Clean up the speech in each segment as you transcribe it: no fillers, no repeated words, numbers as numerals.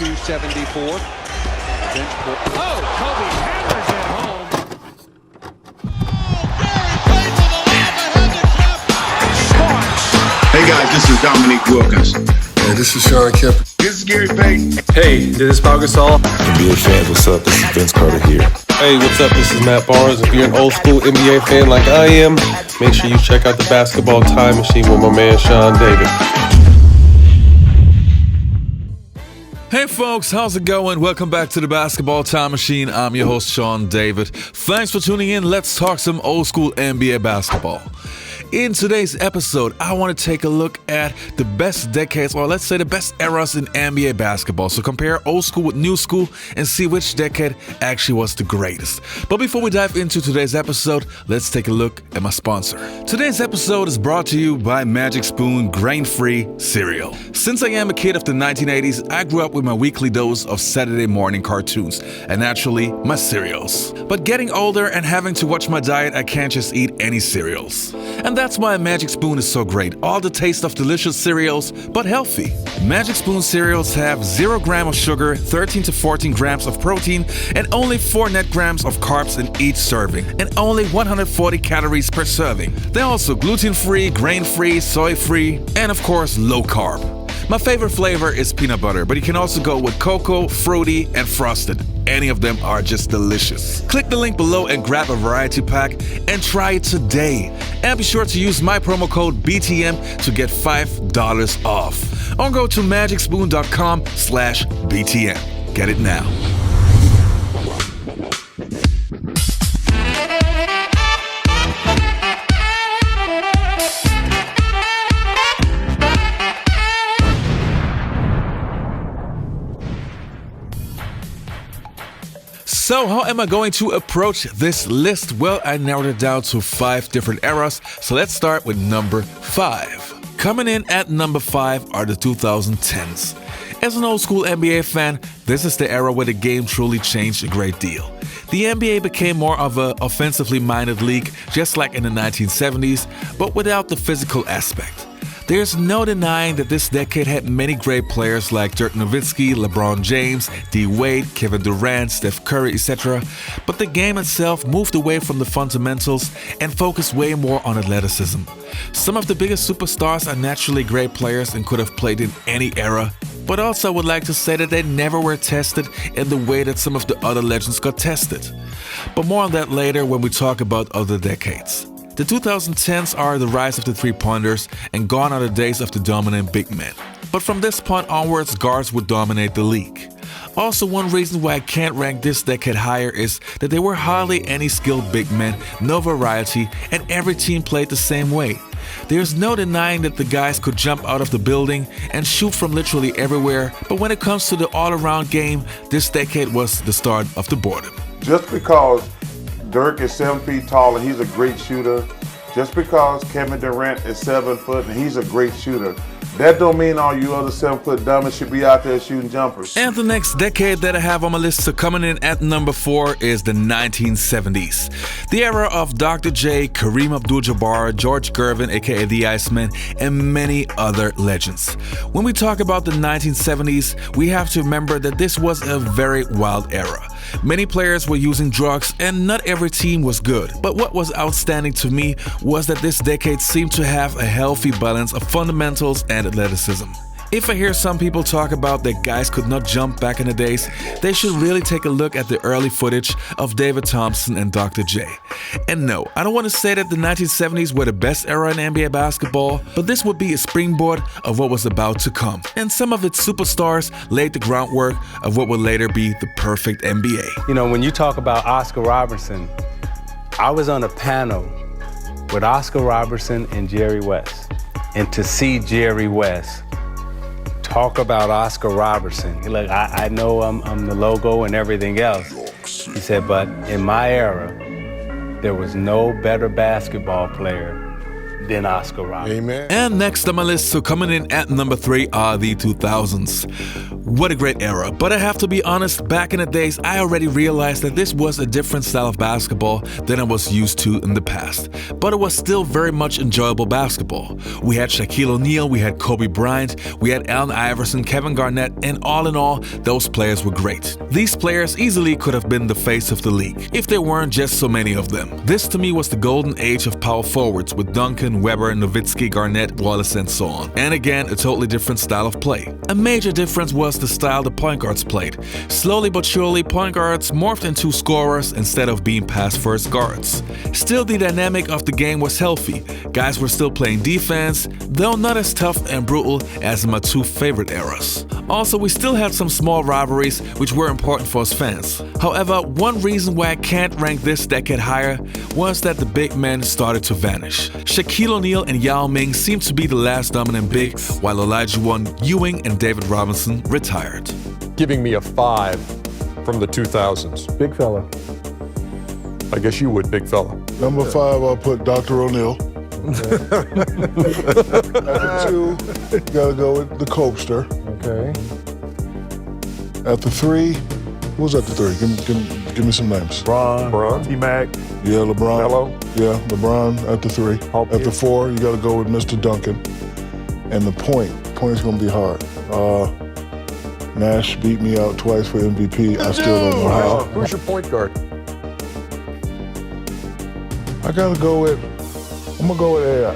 72-74. Oh, Kobe hammers it home. Hey guys, this is Dominique Wilkins. Hey, this is Sean Kemp. This is Gary Payton. Hey, this is Pau Gasol. NBA fans, what's up? This is Vince Carter here. Hey, what's up? This is Matt Barnes. If you're an old school NBA fan like I am, make sure you check out the Basketball Time Machine with my man Sean David. Hey folks, how's it going? Welcome back to the Basketball Time Machine. I'm your host Sean David. Thanks for tuning in. Let's talk some old school NBA basketball. In today's episode, I want to take a look at the best decades, or let's say the best eras in NBA basketball. So compare old school with new school and see which decade actually was the greatest. But before we dive into today's episode, let's take a look at my sponsor. Today's episode is brought to you by Magic Spoon Grain-Free Cereal. Since I am a kid of the 1980s, I grew up with my weekly dose of Saturday morning cartoons and naturally my cereals. But getting older and having to watch my diet, I can't just eat any cereals. And that's why Magic Spoon is so great. All the taste of delicious cereals, but healthy. Magic Spoon cereals have 0 gram of sugar, 13 to 14 grams of protein, and only 4 net grams of carbs in each serving, and only 140 calories per serving. They're also gluten-free, grain-free, soy-free, and of course, low-carb. My favorite flavor is peanut butter, but you can also go with cocoa, fruity, and frosted. Any of them are just delicious. Click the link below and grab a variety pack and try it today. And be sure to use my promo code BTM to get $5 off. Or go to magicspoon.com/BTM. Get it now. So how am I going to approach this list? Well, I narrowed it down to 5 different eras. So let's start with number 5. Coming in at number 5 are the 2010s. As an old school NBA fan, this is the era where the game truly changed a great deal. The NBA became more of an offensively minded league, just like in the 1970s, but without the physical aspect. There's no denying that this decade had many great players like Dirk Nowitzki, Lebron James, D. Wade, Kevin Durant, Steph Curry, etc. But the game itself moved away from the fundamentals and focused way more on athleticism. Some of the biggest superstars are naturally great players and could have played in any era, but also I would like to say that they never were tested in the way that some of the other legends got tested. But more on that later when we talk about other decades. The 2010s are the rise of the three-pointers, and gone are the days of the dominant big men. But from this point onwards, guards would dominate the league. Also, one reason why I can't rank this decade higher is that there were hardly any skilled big men, no variety, and every team played the same way. There's no denying that the guys could jump out of the building and shoot from literally everywhere, but when it comes to the all-around game, this decade was the start of the boredom. Just because Dirk is 7 feet tall and he's a great shooter, just because Kevin Durant is 7 foot and he's a great shooter, that don't mean all you other 7-foot dummies should be out there shooting jumpers. And the next decade that I have on my list, so coming in at number 4, is the 1970s. The era of Dr. J, Kareem Abdul-Jabbar, George Gervin, aka the Iceman, and many other legends. When we talk about the 1970s, we have to remember that this was a very wild era. Many players were using drugs and not every team was good. But what was outstanding to me was that this decade seemed to have a healthy balance of fundamentals and athleticism. If I hear some people talk about that guys could not jump back in the days, they should really take a look at the early footage of David Thompson and Dr. J. And no, I don't want to say that the 1970s were the best era in NBA basketball, but this would be a springboard of what was about to come. And some of its superstars laid the groundwork of what would later be the perfect NBA. You know, when you talk about Oscar Robertson, I was on a panel with Oscar Robertson and Jerry West. And to see Jerry West talk about Oscar Robertson, look, I know I'm the logo and everything else. He said, but in my era, there was no better basketball player than Oscar Robertson. Amen. And next on my list, so coming in at number 3 are the 2000s. What a great era, but I have to be honest, back in the days I already realized that this was a different style of basketball than I was used to in the past, but it was still very much enjoyable basketball. We had Shaquille O'Neal, we had Kobe Bryant, we had Allen Iverson, Kevin Garnett, and all in all, those players were great. These players easily could have been the face of the league, if there weren't just so many of them. This to me was the golden age of power forwards with Duncan, Webber, Nowitzki, Garnett, Wallace, and so on. And again, a totally different style of play. A major difference was the style the point guards played. Slowly but surely, point guards morphed into scorers instead of being pass-first guards. Still, the dynamic of the game was healthy. Guys were still playing defense, though not as tough and brutal as in my two favorite eras. Also, we still had some small rivalries which were important for us fans. However, one reason why I can't rank this decade higher was that the big men started to vanish. Shaquille O'Neal and Yao Ming seemed to be the last dominant bigs, while Olajuwon, Ewing, and David Robinson retired. Giving me a 5 from the 2000s. Big fella. I guess you would, big fella. Number 5, I'll put Dr. O'Neal. At the 2, gotta go with the Copester. Okay. At the 3, who's at the 3? Give me some names. LeBron. T-Mac. Yeah, LeBron. Melo. Yeah, LeBron at the 3. At the 4, you gotta go with Mr. Duncan. And the point is gonna be hard. Nash beat me out twice for MVP. I still don't know how. Who's your point guard? I'm gonna go with AI.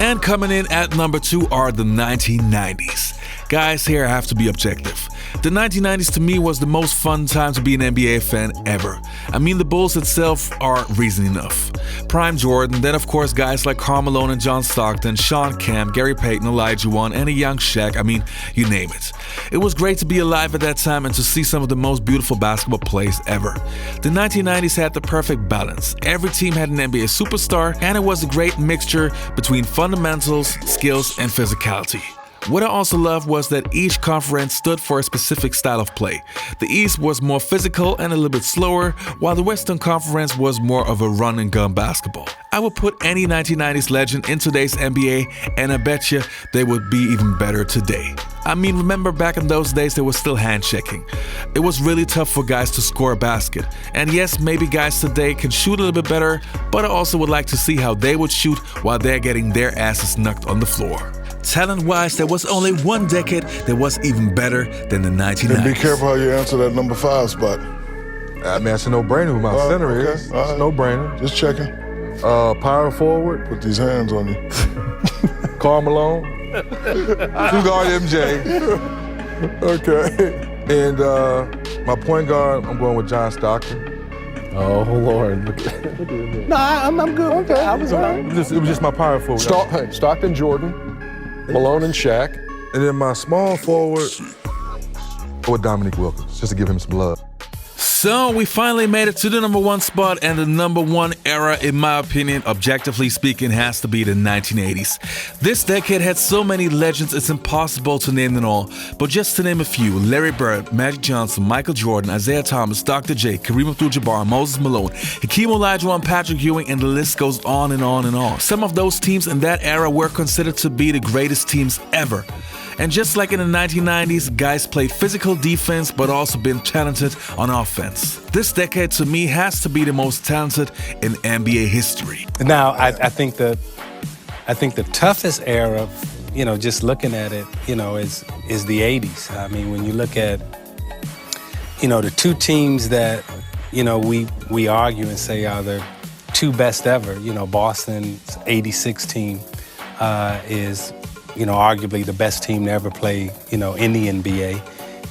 And coming in at number 2 are the 1990s. Guys, here I have to be objective. The 1990s to me was the most fun time to be an NBA fan ever. I mean, the Bulls itself are reason enough. Prime Jordan, then of course guys like Karl Malone and John Stockton, Sean Kemp, Gary Payton, Olajuwon, and a young Shaq, I mean, you name it. It was great to be alive at that time and to see some of the most beautiful basketball plays ever. The 1990s had the perfect balance. Every team had an NBA superstar, and it was a great mixture between fundamentals, skills, and physicality. What I also loved was that each conference stood for a specific style of play. The East was more physical and a little bit slower, while the Western Conference was more of a run-and-gun basketball. I would put any 1990s legend in today's NBA, and I bet you they would be even better today. I mean, remember back in those days there was still handshaking. It was really tough for guys to score a basket. And yes, maybe guys today can shoot a little bit better, but I also would like to see how they would shoot while they're getting their asses knocked on the floor. Talent-wise, there was only one decade that was even better than the 1990s. And be careful how you answer that number 5 spot. I mean, that's a no-brainer who my center is. It's a no-brainer. Just checking. Power forward. Put these hands on you. Karl Malone. Two-guard MJ. Okay. And my point guard, I'm going with John Stockton. Oh, Lord. Look at me. No, I'm good. Okay. I was all right. It was just my power forward. Stockton, Jordan, Malone, and Shaq. And then my small forward, with Dominique Wilkins, just to give him some love. So we finally made it to the number 1 spot, and the number 1 era, in my opinion, objectively speaking, has to be the 1980s. This decade had so many legends it's impossible to name them all, but just to name a few: Larry Bird, Magic Johnson, Michael Jordan, Isaiah Thomas, Dr. J, Kareem Abdul-Jabbar, Moses Malone, Hakeem Olajuwon, Patrick Ewing, and the list goes on and on and on. Some of those teams in that era were considered to be the greatest teams ever. And just like in the 1990s, guys played physical defense but also been talented on offense. This decade to me has to be the most talented in NBA history. Now, I think the toughest era, just looking at it, is the 80s. I mean, when you look at, the two teams that, we argue and say are the 2 best ever, Boston's 86 team is arguably the best team to ever play, in the NBA.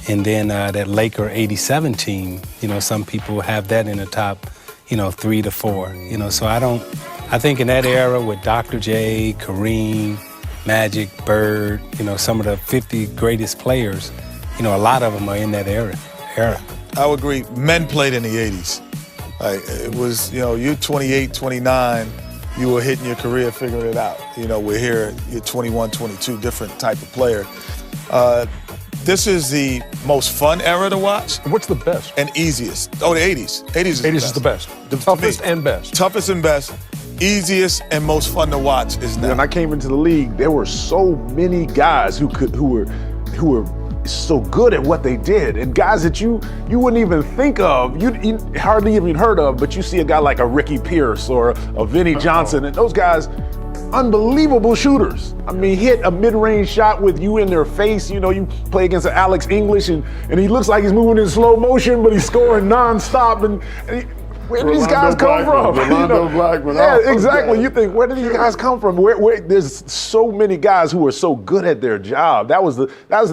And then that Laker 87 team, some people have that in the top, 3 to 4. So I think in that era with Dr. J, Kareem, Magic, Bird, some of the 50 greatest players, a lot of them are in that era. I would agree. Men played in the 80s. It was, you're 28, 29, you were hitting your career, figuring it out. We're here, you're 21, 22, different type of player. This is the most fun era to watch. What's the best? And easiest. Oh, the 80s. 80s is the best. The toughest and best. Toughest and best. Easiest and most fun to watch is now. When I came into the league, there were so many guys who were so good at what they did, and guys that you wouldn't even think of, you hardly even heard of, but you see a guy like a Ricky Pierce or a Vinnie Johnson, and those guys, unbelievable shooters. I mean, hit a mid-range shot with you in their face. You know, you play against Alex English, and he looks like he's moving in slow motion, but he's scoring nonstop. Where do these guys come from? Yeah, exactly. You think, where do these guys come from? Where there's so many guys who are so good at their job. That was the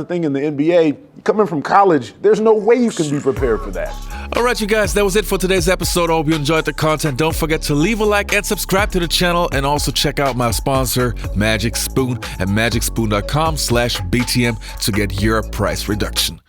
thing in the NBA. Coming from college, there's no way you can be prepared for that. All right, you guys, that was it for today's episode. I hope you enjoyed the content. Don't forget to leave a like and subscribe to the channel, and also check out my sponsor, Magic Spoon, at magicspoon.com/BTM to get your price reduction.